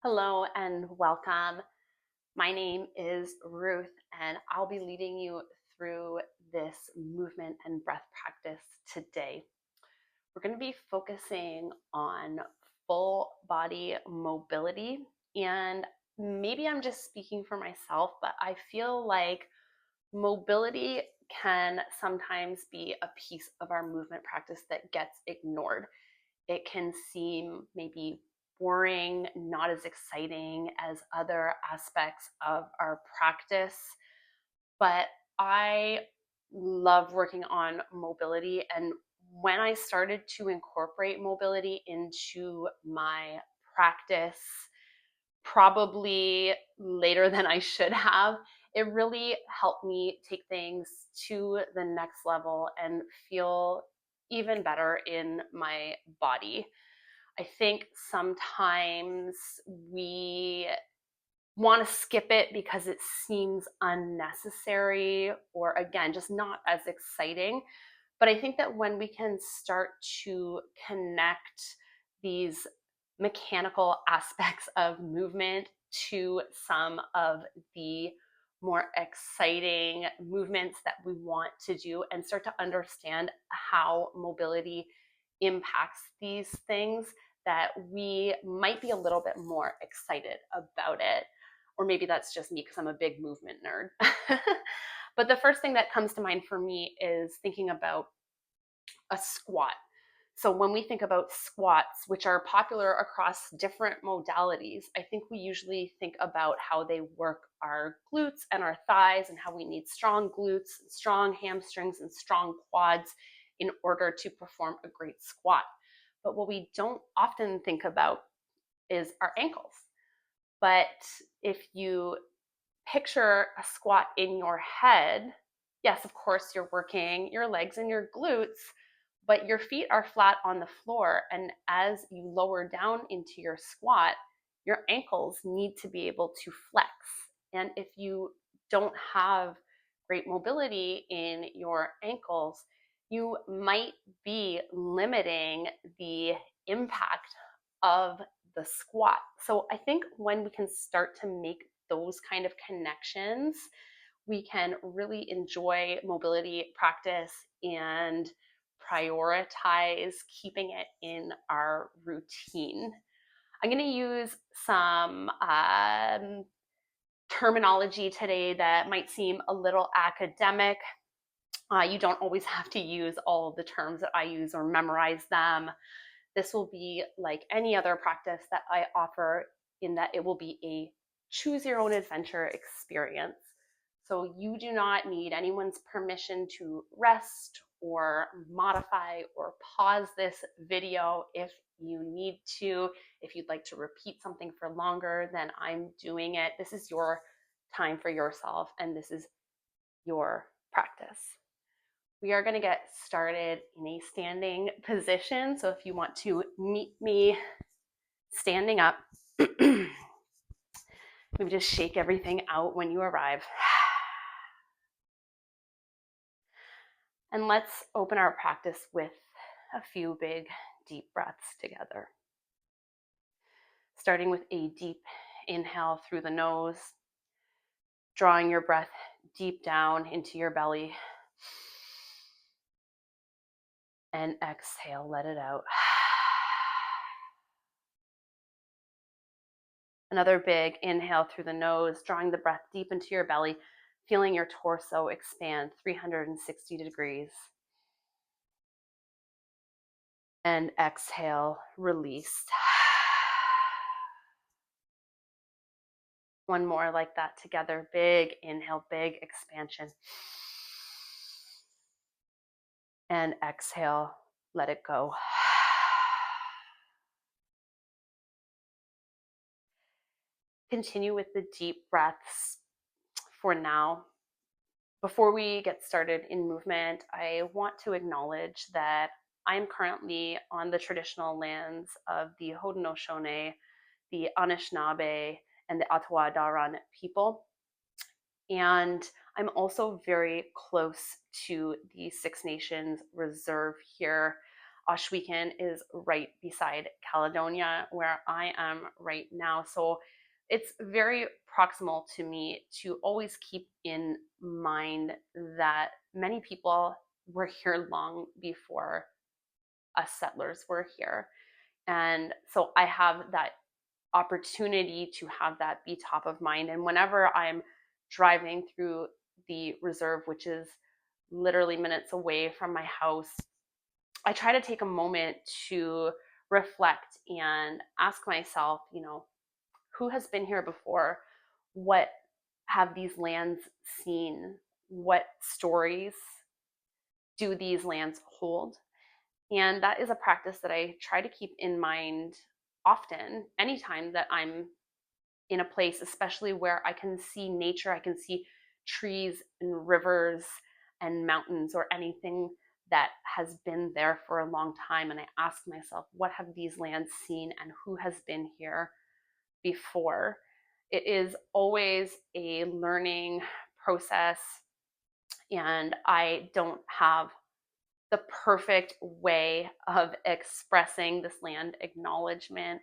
Hello and welcome. My name is Ruth, and I'll be leading you through this movement and breath practice today. We're going to be focusing on full body mobility, and maybe I'm just speaking for myself, but I feel like mobility can sometimes be a piece of our movement practice that gets ignored. It can seem maybe boring, not as exciting as other aspects of our practice. But I love working on mobility. And when I started to incorporate mobility into my practice, probably later than I should have, it really helped me take things to the next level and feel even better in my body. I think sometimes we want to skip it because it seems unnecessary or, again, just not as exciting. But I think that when we can start to connect these mechanical aspects of movement to some of the more exciting movements that we want to do and start to understand how mobility impacts these things, that we might be a little bit more excited about it. Or maybe that's just me because I'm a big movement nerd. But the first thing that comes to mind for me is thinking about a squat. So when we think about squats, which are popular across different modalities, I think we usually think about how they work our glutes and our thighs and how we need strong glutes, strong hamstrings, and strong quads in order to perform a great squat. But what we don't often think about is our ankles. But if you picture a squat in your head, yes, of course, you're working your legs and your glutes, but your feet are flat on the floor. And as you lower down into your squat, your ankles need to be able to flex. And if you don't have great mobility in your ankles, you might be limiting the impact of the squat. So I think when we can start to make those kind of connections, we can really enjoy mobility practice and prioritize keeping it in our routine. I'm going to use some terminology today that might seem a little academic. You don't always have to use all the terms that I use or memorize them. This will be like any other practice that I offer, in that it will be a choose your own adventure experience. So you do not need anyone's permission to rest or modify or pause this video if you need to. If you'd like to repeat something for longer than I'm doing it, this is your time for yourself and this is your practice. We are going to get started in a standing position. So if you want to meet me standing up, maybe just shake everything out when you arrive. And let's open our practice with a few big, deep breaths together. Starting with a deep inhale through the nose, drawing your breath deep down into your belly. And exhale, let it out. Another big inhale through the nose, drawing the breath deep into your belly, feeling your torso expand 360 degrees. And exhale, release. One more like that together. Big inhale, big expansion. And exhale, let it go. Continue with the deep breaths for now. Before we get started in movement, I want to acknowledge that I am currently on the traditional lands of the Haudenosaunee, the Anishinaabe, and the Ottawa people. And I'm also very close to the Six Nations Reserve here. Oshweekend is right beside Caledonia, where I am right now. So it's very proximal to me to always keep in mind that many people were here long before us settlers were here. And so I have that opportunity to have that be top of mind. And whenever I'm driving through the reserve, which is literally minutes away from my house, I try to take a moment to reflect and ask myself, who has been here before? What have these lands seen? What stories do these lands hold? And that is a practice that I try to keep in mind often, anytime that I'm in a place, especially where I can see nature, I can see trees and rivers and mountains or anything that has been there for a long time. And I ask myself, what have these lands seen and who has been here before? It is always a learning process, and I don't have the perfect way of expressing this land acknowledgement,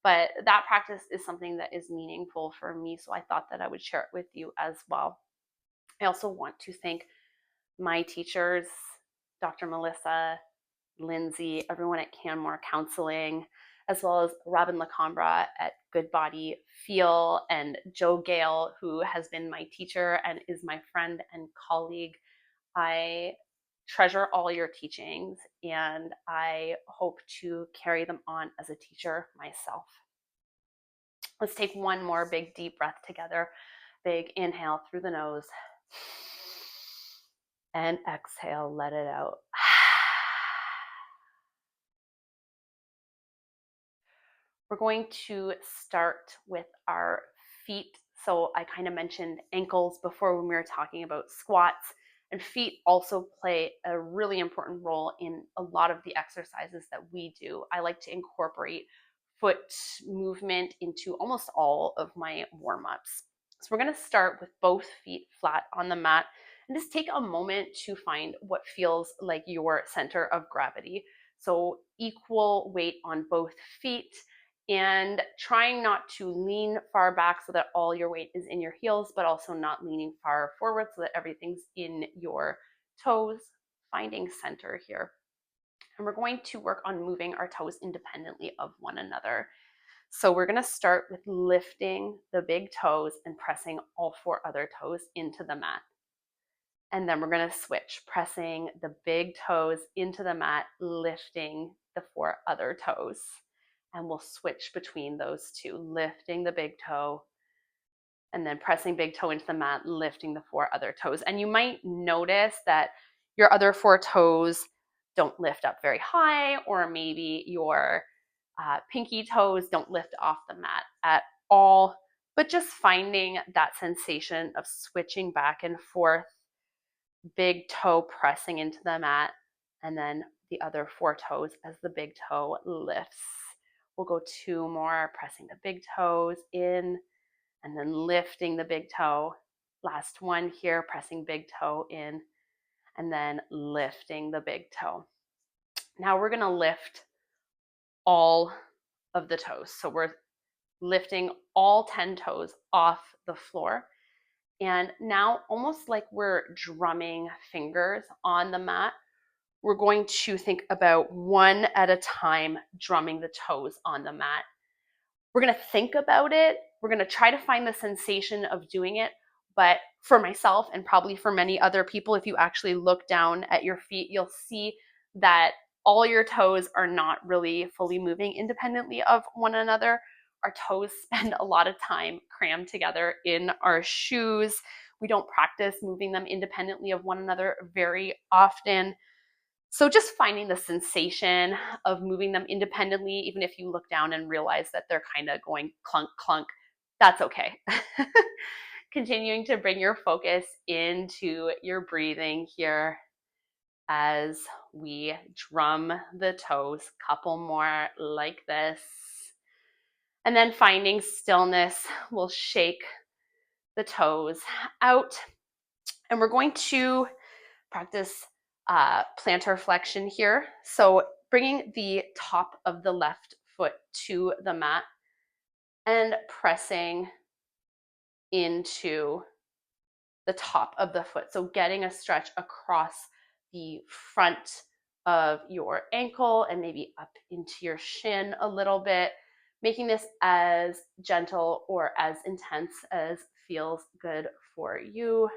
but that practice is something that is meaningful for me, so I thought that I would share it with you as well. I also want to thank my teachers, Dr. Melissa, Lindsay, everyone at Canmore Counseling, as well as Robin Lacambra at Good Body Feel, and Joe Gale, who has been my teacher and is my friend and colleague. I treasure all your teachings, and I hope to carry them on as a teacher myself. Let's take one more big deep breath together. Big inhale through the nose and exhale, let it out. We're going to start with our feet. So I kind of mentioned ankles before when we were talking about squats, and feet also play a really important role in a lot of the exercises that we do. I like to incorporate foot movement into almost all of my warm-ups. So we're going to start with both feet flat on the mat and just take a moment to find what feels like your center of gravity. So equal weight on both feet, and trying not to lean far back so that all your weight is in your heels, but also not leaning far forward so that everything's in your toes, finding center here. And we're going to work on moving our toes independently of one another. So we're going to start with lifting the big toes and pressing all 4 other toes into the mat. And then we're going to switch, pressing the big toes into the mat, lifting the 4 other toes. And we'll switch between those two, lifting the big toe and then pressing big toe into the mat, lifting the 4 other toes. And you might notice that your other 4 toes don't lift up very high, or maybe your pinky toes don't lift off the mat at all, but just finding that sensation of switching back and forth, big toe pressing into the mat, and then the other 4 toes as the big toe lifts. We'll go 2 more, pressing the big toes in and then lifting the big toe. Last one here, pressing big toe in and then lifting the big toe. Now we're going to lift all of the toes. So we're lifting all 10 toes off the floor. And now, almost like we're drumming fingers on the mat, we're going to think about one at a time drumming the toes on the mat. We're going to think about it. We're going to try to find the sensation of doing it. But for myself, and probably for many other people, if you actually look down at your feet, you'll see that all your toes are not really fully moving independently of one another. Our toes spend a lot of time crammed together in our shoes. We don't practice moving them independently of one another very often. So just finding the sensation of moving them independently, even if you look down and realize that they're kind of going clunk, clunk, that's okay. Continuing to bring your focus into your breathing here as we drum the toes. Couple more like this. And then finding stillness, we'll shake the toes out. And we're going to practice plantar flexion here. So bringing the top of the left foot to the mat and pressing into the top of the foot. So getting a stretch across the front of your ankle and maybe up into your shin a little bit, making this as gentle or as intense as feels good for you.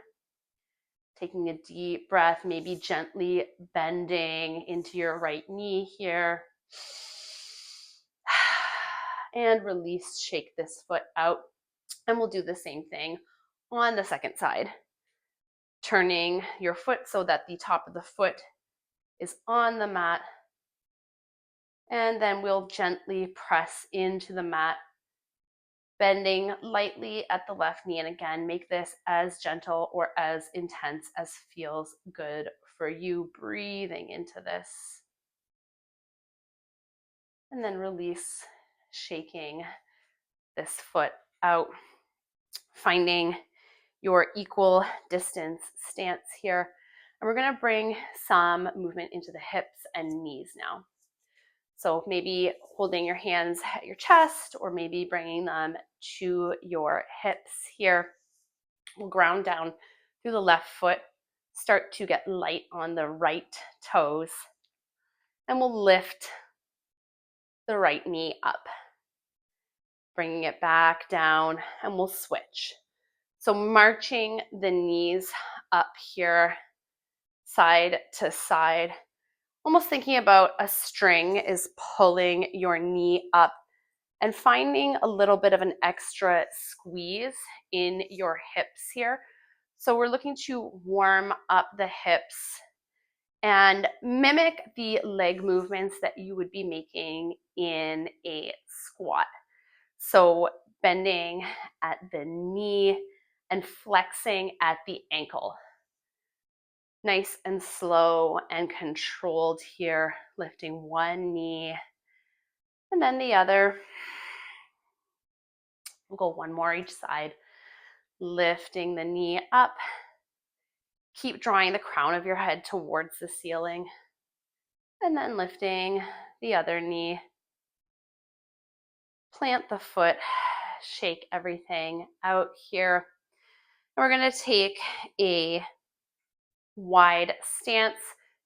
Taking a deep breath, maybe gently bending into your right knee here. And release, shake this foot out. And we'll do the same thing on the second side. Turning your foot so that the top of the foot is on the mat. And then we'll gently press into the mat, bending lightly at the left knee. And again, make this as gentle or as intense as feels good for you. Breathing into this. And then release, shaking this foot out. Finding your equal distance stance here. And we're going to bring some movement into the hips and knees now. So maybe holding your hands at your chest or maybe bringing them to your hips here. We'll ground down through the left foot, start to get light on the right toes, and we'll lift the right knee up, bringing it back down, and we'll switch. So marching the knees up here, side to side, almost thinking about a string is pulling your knee up and finding a little bit of an extra squeeze in your hips here. So we're looking to warm up the hips and mimic the leg movements that you would be making in a squat. So bending at the knee and flexing at the ankle. Nice and slow and controlled here, lifting one knee and then the other. We'll go one more each side, lifting the knee up. Keep drawing the crown of your head towards the ceiling and then lifting the other knee. Plant the foot, shake everything out here. And we're going to take a wide stance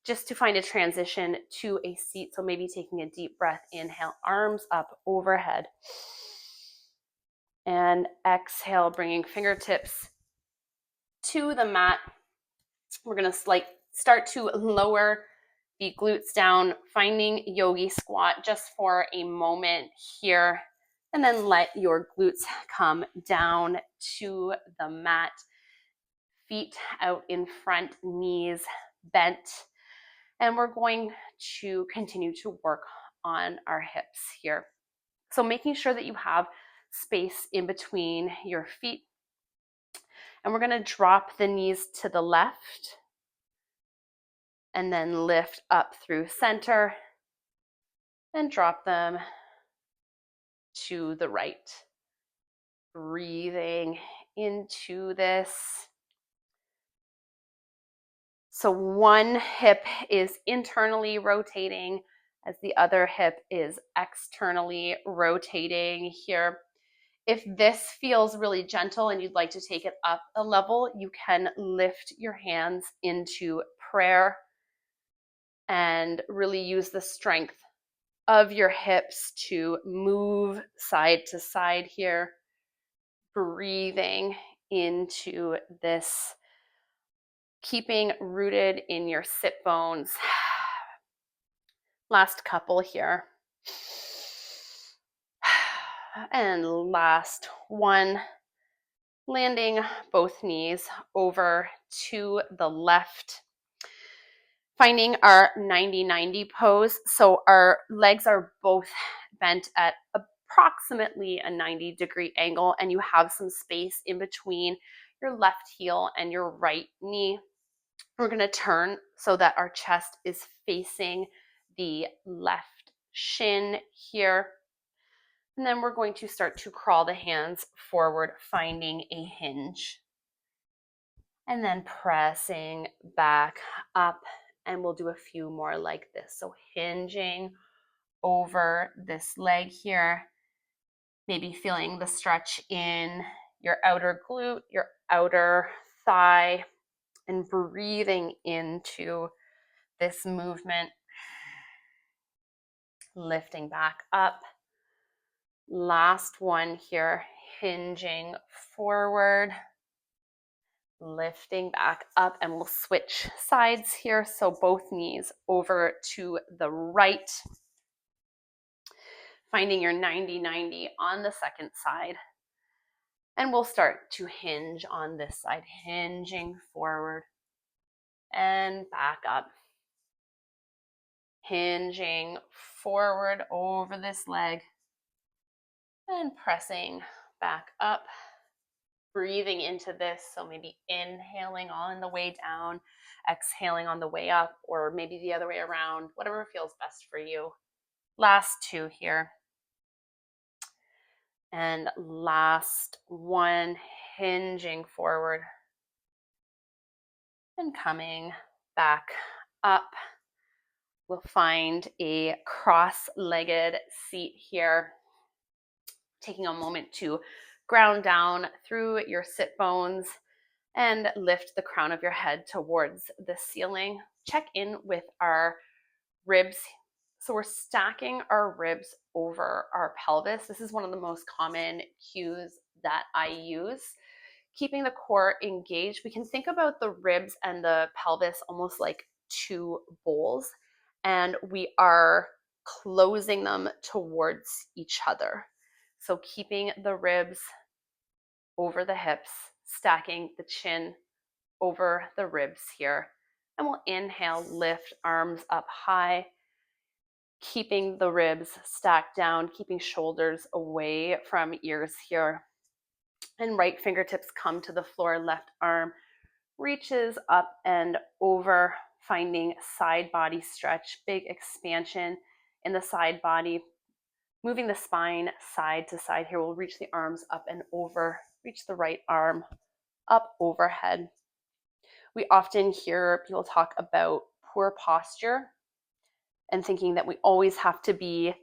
just to find a transition to a seat. So maybe taking a deep breath, inhale, arms up overhead. And exhale, bringing fingertips to the mat. We're going to start to lower the glutes down, finding yogi squat just for a moment here. And then let your glutes come down to the mat. Feet out in front, knees bent. And we're going to continue to work on our hips here. So making sure that you have space in between your feet. And we're going to drop the knees to the left and then lift up through center and drop them to the right. Breathing into this. So one hip is internally rotating as the other hip is externally rotating here. If this feels really gentle and you'd like to take it up a level, you can lift your hands into prayer and really use the strength of your hips to move side to side here. Breathing into this, keeping rooted in your sit bones. Last couple here. And last one. Landing both knees over to the left. Finding our 90-90 pose. So our legs are both bent at approximately a 90-degree angle, and you have some space in between your left heel and your right knee. We're going to turn so that our chest is facing the left shin here. And then we're going to start to crawl the hands forward, finding a hinge. And then pressing back up And we'll do a few more like this. So hinging over this leg here, maybe feeling the stretch in your outer glute, your outer thigh, and breathing into this movement, lifting back up. Last one here, hinging forward, lifting back up, and we'll switch sides here. So both knees over to the right, finding your 90-90 on the second side. And we'll start to hinge on this side, hinging forward and back up. Hinging forward over this leg and pressing back up. Breathing into this, so maybe inhaling on the way down, exhaling on the way up, or maybe the other way around, whatever feels best for you. Last two here. And last one, hinging forward and coming back up. We'll find a cross-legged seat here, taking a moment to ground down through your sit bones and lift the crown of your head towards the ceiling. Check in with our ribs. So we're stacking our ribs over our pelvis. This is one of the most common cues that I use. Keeping the core engaged, we can think about the ribs and the pelvis almost like two bowls, and we are closing them towards each other. So keeping the ribs over the hips, stacking the chin over the ribs here. And we'll inhale, lift arms up high, keeping the ribs stacked down, keeping shoulders away from ears here. And right fingertips come to the floor, left arm reaches up and over, finding side body stretch, big expansion in the side body. Moving the spine side to side here, we'll reach the arms up and over, reach the right arm up overhead. We often hear people talk about poor posture and thinking that we always have to be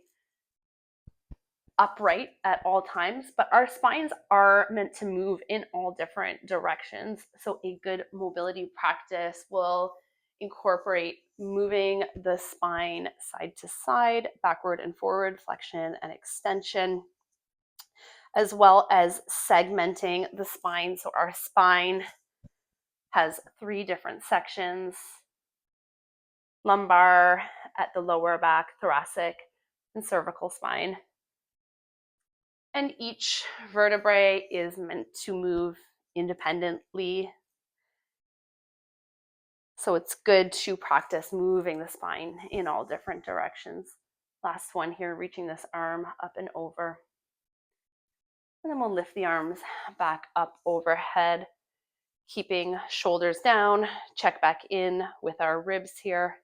upright at all times, but our spines are meant to move in all different directions. So a good mobility practice will incorporate moving the spine side to side, backward and forward, flexion and extension, as well as segmenting the spine. So our spine has three different sections: lumbar at the lower back, thoracic, and cervical spine. And each vertebrae is meant to move independently. So it's good to practice moving the spine in all different directions. Last one here, reaching this arm up and over. And then we'll lift the arms back up overhead, keeping shoulders down, check back in with our ribs here.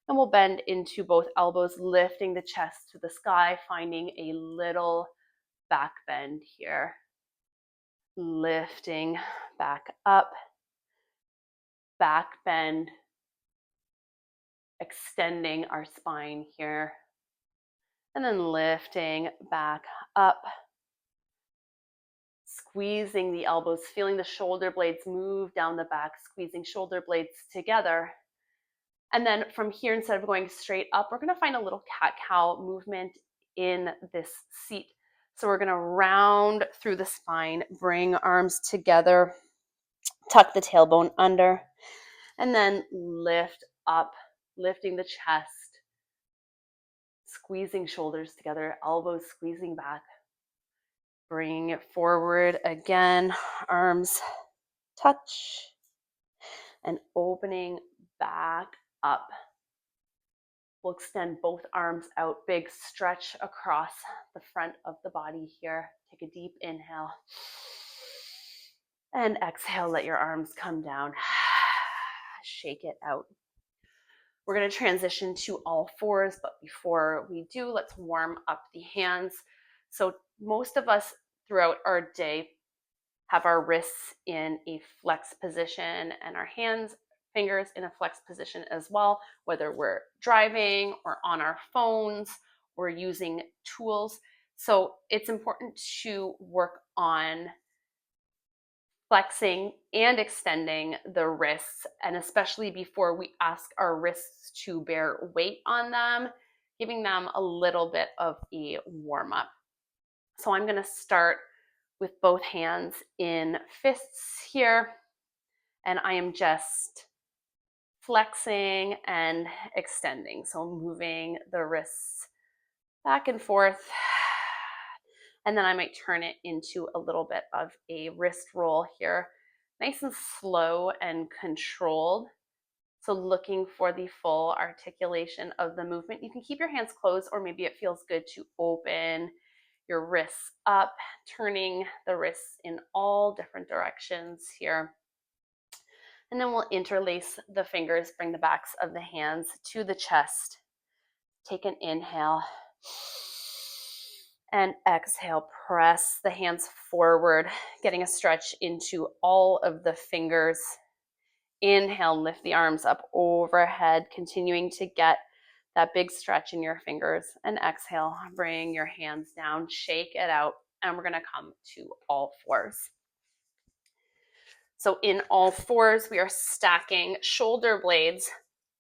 And we'll bend into both elbows, lifting the chest to the sky, finding a little back bend here. Lifting back up, back bend, extending our spine here. And then lifting back up, squeezing the elbows, feeling the shoulder blades move down the back, squeezing shoulder blades together. And then from here, instead of going straight up, we're going to find a little cat-cow movement in this seat. So we're going to round through the spine, bring arms together, tuck the tailbone under, and then lift up, lifting the chest, squeezing shoulders together, elbows squeezing back. Bringing it forward again, arms touch, and opening back up. We'll extend both arms out, big stretch across the front of the body here. Take a deep inhale. And exhale, let your arms come down. Shake it out. We're going to transition to all fours, but before we do, let's warm up the hands. So most of us throughout our day have our wrists in a flex position and our hands fingers in a flex position as well, whether we're driving or on our phones or using tools. So it's important to work on flexing and extending the wrists, and especially before we ask our wrists to bear weight on them, giving them a little bit of a warm up. So I'm going to start with both hands in fists here, and I am just flexing and extending. So moving the wrists back and forth. And then I might turn it into a little bit of a wrist roll here, nice and slow and controlled. So looking for the full articulation of the movement. You can keep your hands closed, or maybe it feels good to open your wrists up, turning the wrists in all different directions here. And then we'll interlace the fingers, bring the backs of the hands to the chest. Take an inhale. And exhale, press the hands forward, getting a stretch into all of the fingers. Inhale, lift the arms up overhead, continuing to get that big stretch in your fingers. And exhale, bring your hands down, shake it out, and we're gonna come to all fours. So in all fours, we are stacking shoulder blades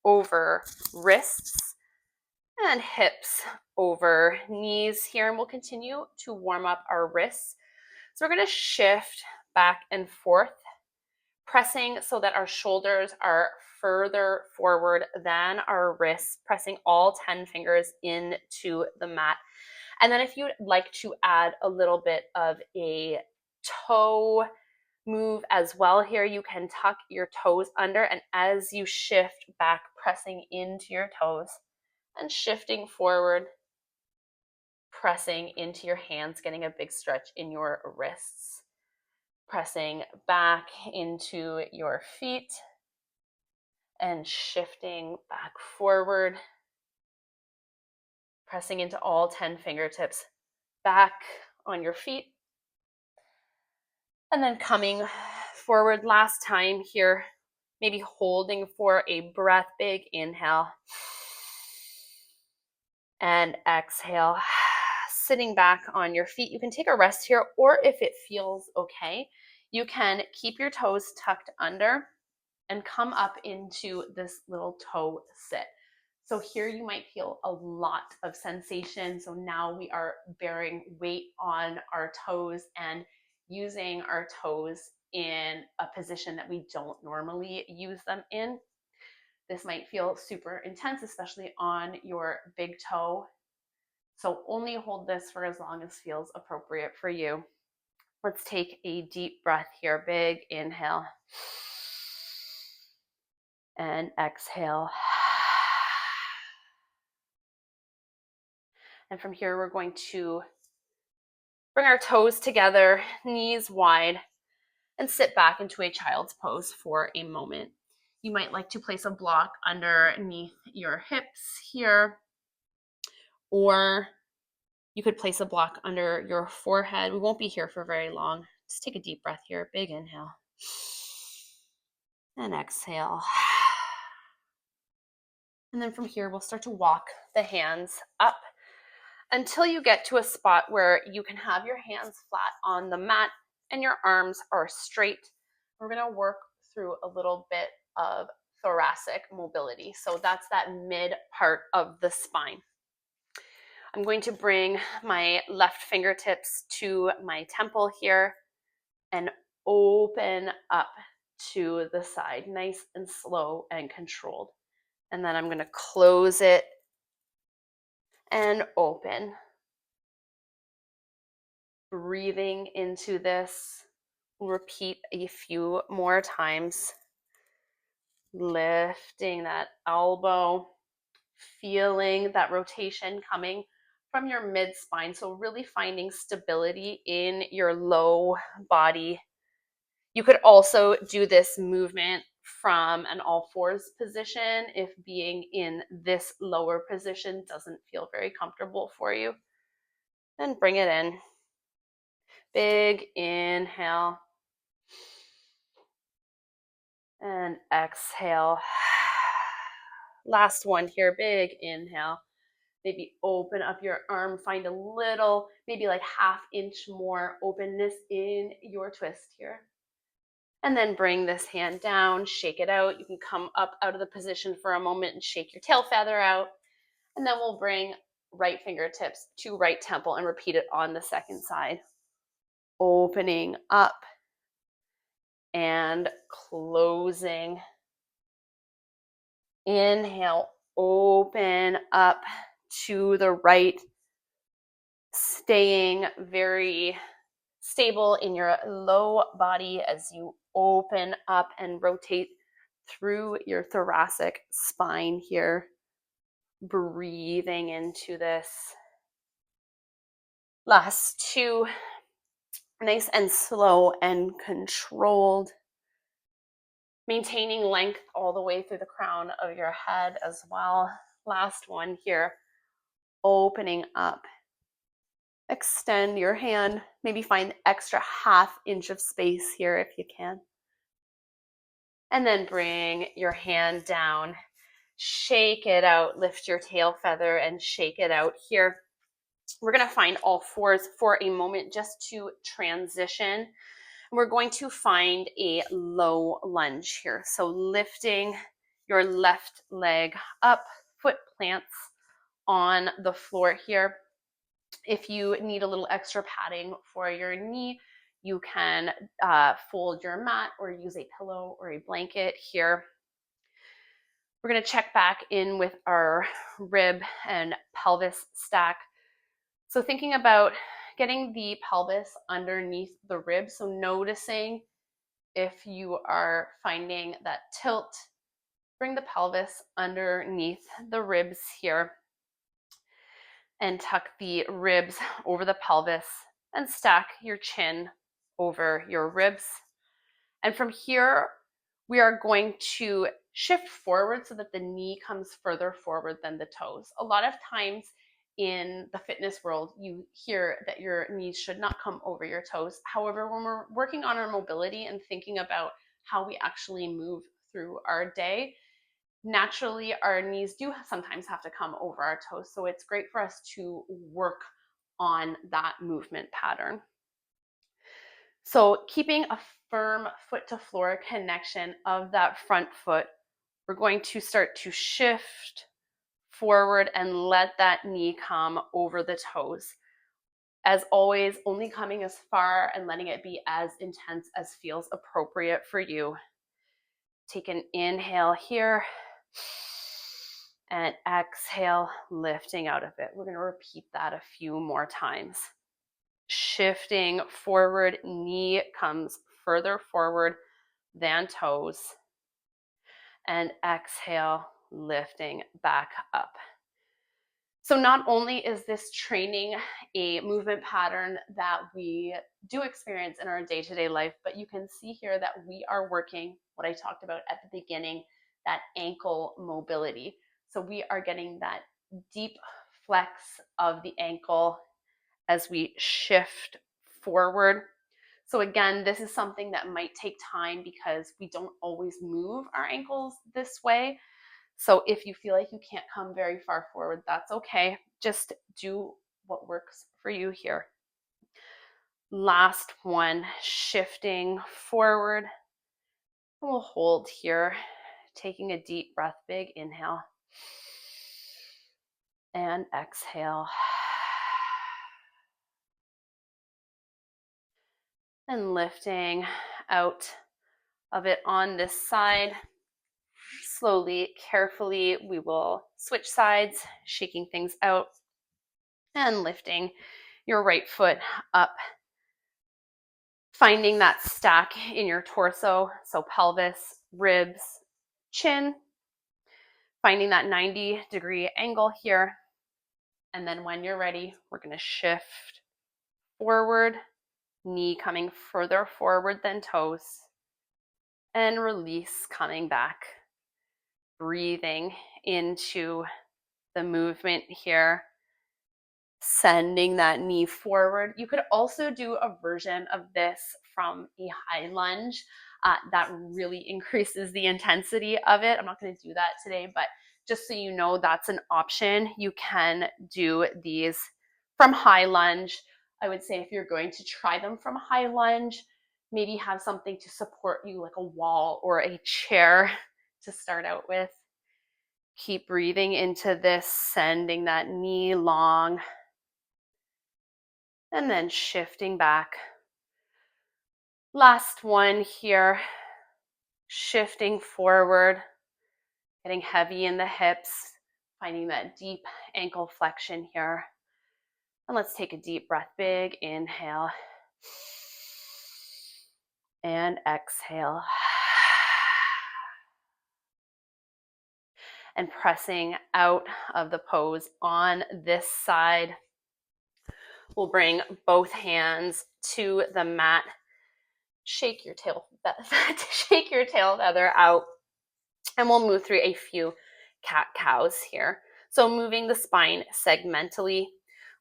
over wrists and hips over knees here, and we'll continue to warm up our wrists. So we're going to shift back and forth, pressing so that our shoulders are further forward than our wrists, pressing all 10 fingers into the mat. And then if you'd like to add a little bit of a toe move as well here, you can tuck your toes under, and as you shift back, pressing into your toes and shifting forward, pressing into your hands, getting a big stretch in your wrists, pressing back into your feet and shifting back forward, pressing into all 10 fingertips back on your feet, and then coming forward last time here, maybe holding for a breath. Big inhale and exhale. Sitting back on your feet. You can take a rest here, or if it feels okay, you can keep your toes tucked under and come up into this little toe sit. So here you might feel a lot of sensation. So now we are bearing weight on our toes and using our toes in a position that we don't normally use them in. This might feel super intense, especially on your big toe. So only hold this for as long as feels appropriate for you. Let's take a deep breath here. Big inhale and exhale. And from here, we're going to bring our toes together, knees wide, and sit back into a child's pose for a moment. You might like to place a block underneath your hips here, or you could place a block under your forehead. We won't be here for very long. Just take a deep breath here. Big inhale. And exhale. And then from here, we'll start to walk the hands up until you get to a spot where you can have your hands flat on the mat and your arms are straight. We're going to work through a little bit of thoracic mobility. So that's that mid part of the spine. I'm going to bring my left fingertips to my temple here and open up to the side, nice and slow and controlled. And then I'm going to close it and open. Breathing into this. We'll repeat a few more times. Lifting that elbow, feeling that rotation coming from your mid spine. So really finding stability in your low body. You could also do this movement from an all fours position if being in this lower position doesn't feel very comfortable for you. Then bring it in. Big inhale. And exhale. Last one here, big inhale. Maybe open up your arm, find a little, maybe like ½ inch more openness in your twist here. And then bring this hand down, shake it out. You can come up out of the position for a moment and shake your tail feather out. And then we'll bring right fingertips to right temple and repeat it on the second side. Opening up and closing. Inhale, open up to the right, staying very stable in your low body as you open up and rotate through your thoracic spine here. Breathing into this. Last two, nice and slow and controlled. Maintaining length all the way through the crown of your head as well. Last one here, opening up. Extend your hand, maybe find extra ½ inch of space here if you can. And then bring your hand down, shake it out, lift your tail feather and shake it out here. We're gonna find all fours for a moment just to transition. We're going to find a low lunge here. So lifting your left leg up, foot plants on the floor here. If you need a little extra padding for your knee, you can fold your mat or use a pillow or a blanket here. We're going to check back in with our rib and pelvis stack. So thinking about getting the pelvis underneath the ribs. So noticing if you are finding that tilt, bring the pelvis underneath the ribs here and tuck the ribs over the pelvis and stack your chin over your ribs. And from here, we are going to shift forward so that the knee comes further forward than the toes. A lot of times in the fitness world, you hear that your knees should not come over your toes. However, when we're working on our mobility and thinking about how we actually move through our day, naturally our knees do sometimes have to come over our toes. So it's great for us to work on that movement pattern. So keeping a firm foot to floor connection of that front foot, we're going to start to shift forward and let that knee come over the toes. As always, only coming as far and letting it be as intense as feels appropriate for you. Take an inhale here and exhale, lifting out of it. We're going to repeat that a few more times. Shifting forward, knee comes further forward than toes. And exhale, lifting back up. So not only is this training a movement pattern that we do experience in our day-to-day life, but you can see here that we are working what I talked about at the beginning, that ankle mobility. So we are getting that deep flex of the ankle as we shift forward. So again, this is something that might take time because we don't always move our ankles this way. So if you feel like you can't come very far forward, that's okay. Just do what works for you here. Last one, shifting forward. We'll hold here, taking a deep breath, big inhale. And exhale. And lifting out of it on this side. Slowly, carefully, we will switch sides, shaking things out and lifting your right foot up. Finding that stack in your torso, so pelvis, ribs, chin. Finding that 90-degree angle here. And then when you're ready, we're going to shift forward, knee coming further forward than toes, and release, coming back. Breathing into the movement here, sending that knee forward. You could also do a version of this from a high lunge. that really increases the intensity of it. I'm not going to do that today, but just so you know, that's an option. You can do these from high lunge. I would say if you're going to try them from high lunge, maybe have something to support you, like a wall or a chair to start out with. Keep breathing into this, sending that knee long, and then shifting back. Last one here, shifting forward, getting heavy in the hips, finding that deep ankle flexion here. And let's take a deep breath. Big inhale and exhale. And pressing out of the pose on this side. We'll bring both hands to the mat. Shake your tail feather out. And we'll move through a few cat-cows here. So moving the spine segmentally.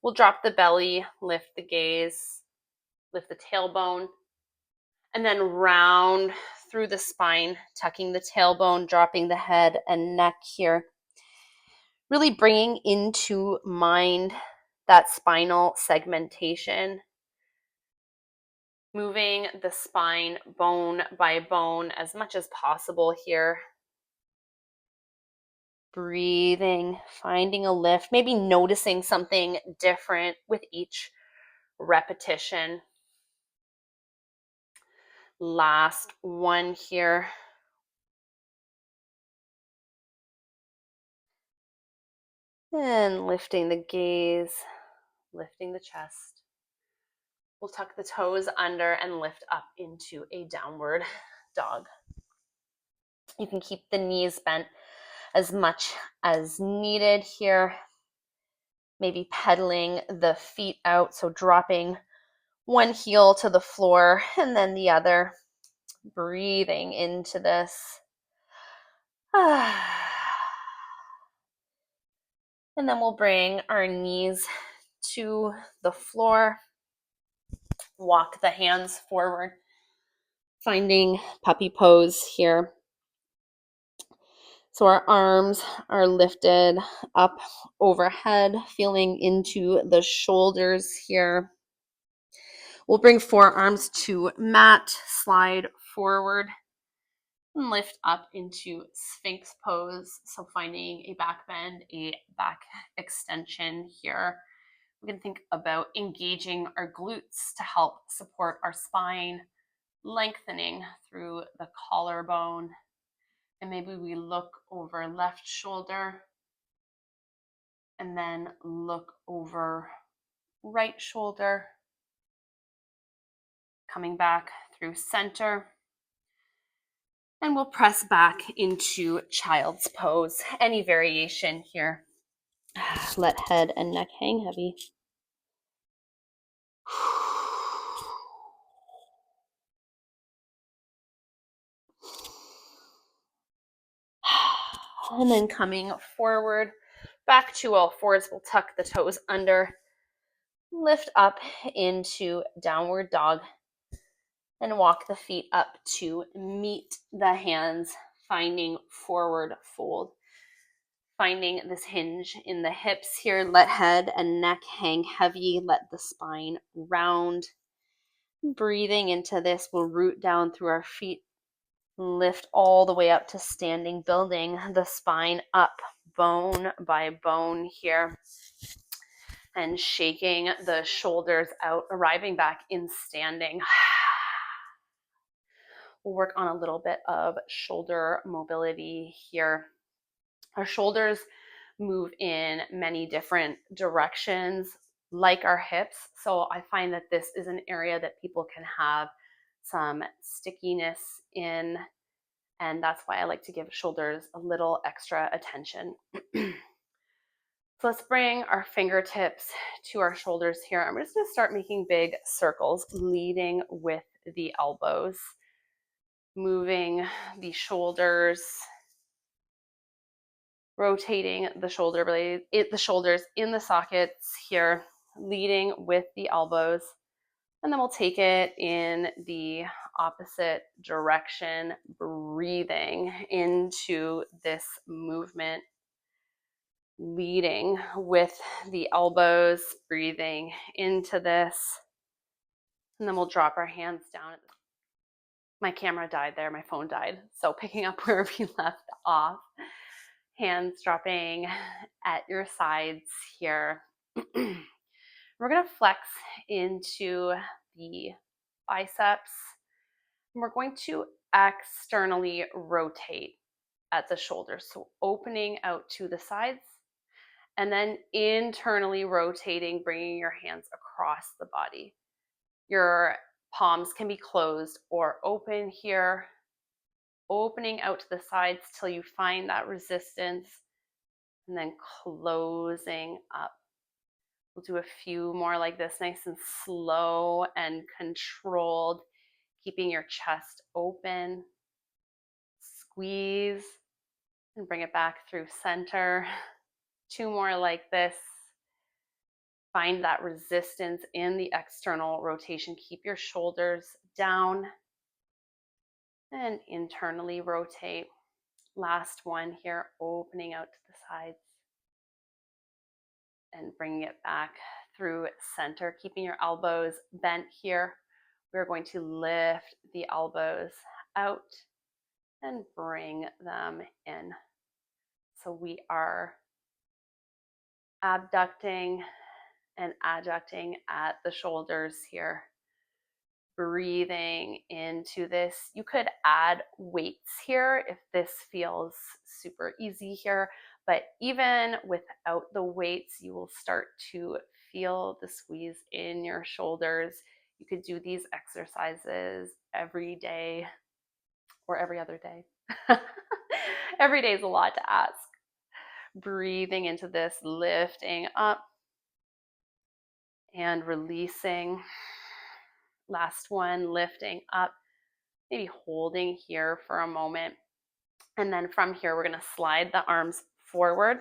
We'll drop the belly, lift the gaze, lift the tailbone, and then round through the spine, tucking the tailbone, dropping the head and neck here. Really bringing into mind that spinal segmentation. Moving the spine bone by bone as much as possible here. Breathing, finding a lift, maybe noticing something different with each repetition. Last one here. And lifting the gaze, lifting the chest. We'll tuck the toes under and lift up into a downward dog. You can keep the knees bent as much as needed here. Maybe pedaling the feet out, so dropping one heel to the floor and then the other. Breathing into this. And then we'll bring our knees to the floor. Walk the hands forward, finding puppy pose here. So our arms are lifted up overhead, feeling into the shoulders here. We'll bring forearms to mat, slide forward, and lift up into Sphinx pose. So finding a back bend, a back extension here. We can think about engaging our glutes to help support our spine, lengthening through the collarbone. And maybe we look over left shoulder and then look over right shoulder, coming back through center. And we'll press back into child's pose. Any variation here. Let head and neck hang heavy. And then coming forward, back to all fours, we'll tuck the toes under, lift up into downward dog, and walk the feet up to meet the hands, finding forward fold. Finding this hinge in the hips here, let head and neck hang heavy, let the spine round. Breathing into this, we'll root down through our feet, lift all the way up to standing, building the spine up bone by bone here, and shaking the shoulders out, arriving back in standing. We'll work on a little bit of shoulder mobility here. Our shoulders move in many different directions, like our hips. So I find that this is an area that people can have some stickiness in, and that's why I like to give shoulders a little extra attention. So let's bring our fingertips to our shoulders here. I'm just going to start making big circles, leading with the elbows, moving the shoulders, rotating the shoulder blades, the shoulders in the sockets here, leading with the elbows. And then we'll take it in the opposite direction, breathing into this movement, leading with the elbows, breathing into this. And then we'll drop our hands down. My camera died there, my phone died. So picking up where we left off, hands dropping at your sides here. We're gonna flex into the biceps. And we're going to externally rotate at the shoulders. So opening out to the sides and then internally rotating, bringing your hands across the body. Your palms can be closed or open here, opening out to the sides till you find that resistance and then closing up. We'll do a few more like this, nice and slow and controlled, keeping your chest open. Squeeze and bring it back through center. 2 more like this. Find that resistance in the external rotation. Keep your shoulders down and internally rotate. Last one here, opening out to the sides and bringing it back through center, keeping your elbows bent here. We're going to lift the elbows out and bring them in. So we are abducting and adducting at the shoulders here. Breathing into this. You could add weights here if this feels super easy here, but even without the weights, you will start to feel the squeeze in your shoulders. You could do these exercises every day or every other day. Every day is a lot to ask. Breathing into this, lifting up and releasing. Last one, lifting up, maybe holding here for a moment. And then from here, we're gonna slide the arms forward,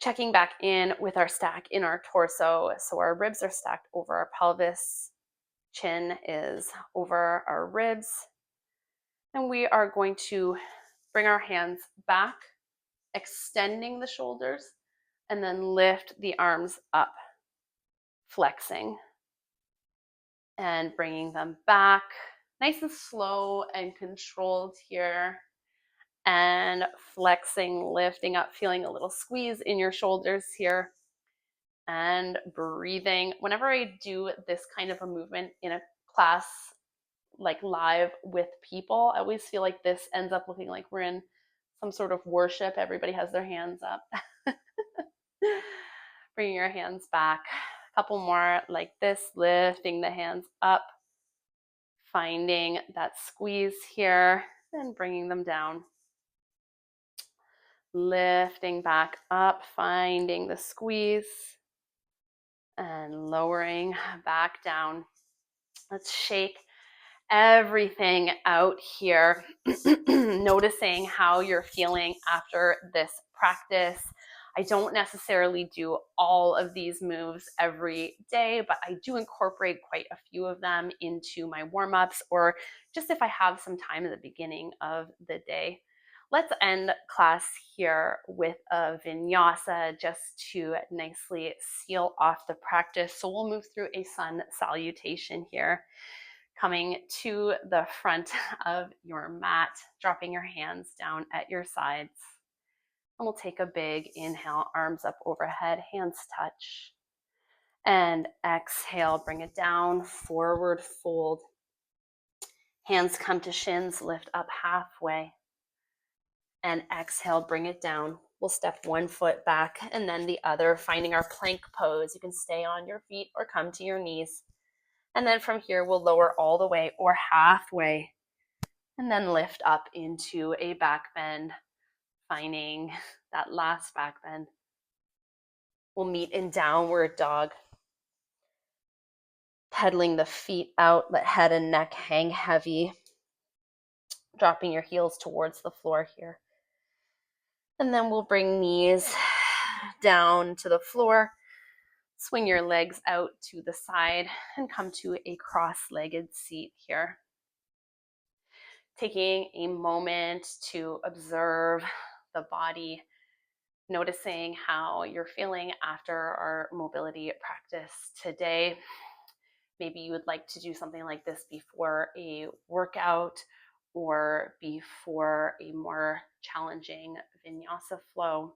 checking back in with our stack in our torso. So our ribs are stacked over our pelvis, chin is over our ribs. And we are going to bring our hands back, extending the shoulders, and then lift the arms up, flexing and bringing them back. Nice and slow and controlled here. And flexing, lifting up, feeling a little squeeze in your shoulders here. And breathing. Whenever I do this kind of a movement in a class, like live with people, I always feel like this ends up looking like we're in some sort of worship. Everybody has their hands up. Bringing your hands back. A couple more like this, lifting the hands up, finding that squeeze here, and bringing them down. Lifting back up, finding the squeeze, and lowering back down. Let's shake everything out here, noticing how you're feeling after this practice. I don't necessarily do all of these moves every day, but I do incorporate quite a few of them into my warm-ups, or just if I have some time at the beginning of the day. Let's end class here with a vinyasa just to nicely seal off the practice. So we'll move through a sun salutation here, coming to the front of your mat, dropping your hands down at your sides. And we'll take a big inhale, arms up overhead, hands touch. And exhale, bring it down, forward fold. Hands come to shins, lift up halfway. And exhale, bring it down. We'll step one foot back and then the other, finding our plank pose. You can stay on your feet or come to your knees. And then from here, we'll lower all the way or halfway and then lift up into a back bend, finding that last back bend. We'll meet in downward dog, pedaling the feet out, let head and neck hang heavy, dropping your heels towards the floor here. And then we'll bring knees down to the floor, Swing your legs out to the side and come to a cross-legged seat here. Taking a moment to observe the body, noticing how you're feeling after our mobility practice today. Maybe you would like to do something like this before a workout or before a more challenging vinyasa flow.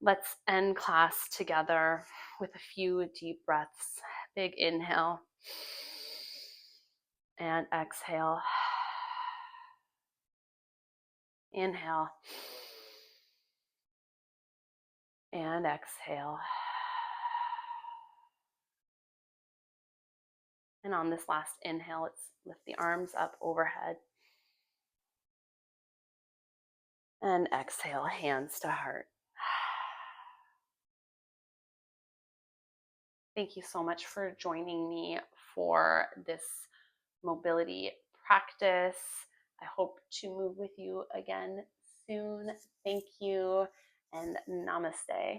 Let's end class together with a few deep breaths. Big inhale and exhale. Inhale and exhale. And on this last inhale, let's lift the arms up overhead. And exhale, hands to heart. Thank you so much for joining me for this mobility practice. I hope to move with you again soon. Thank you and namaste.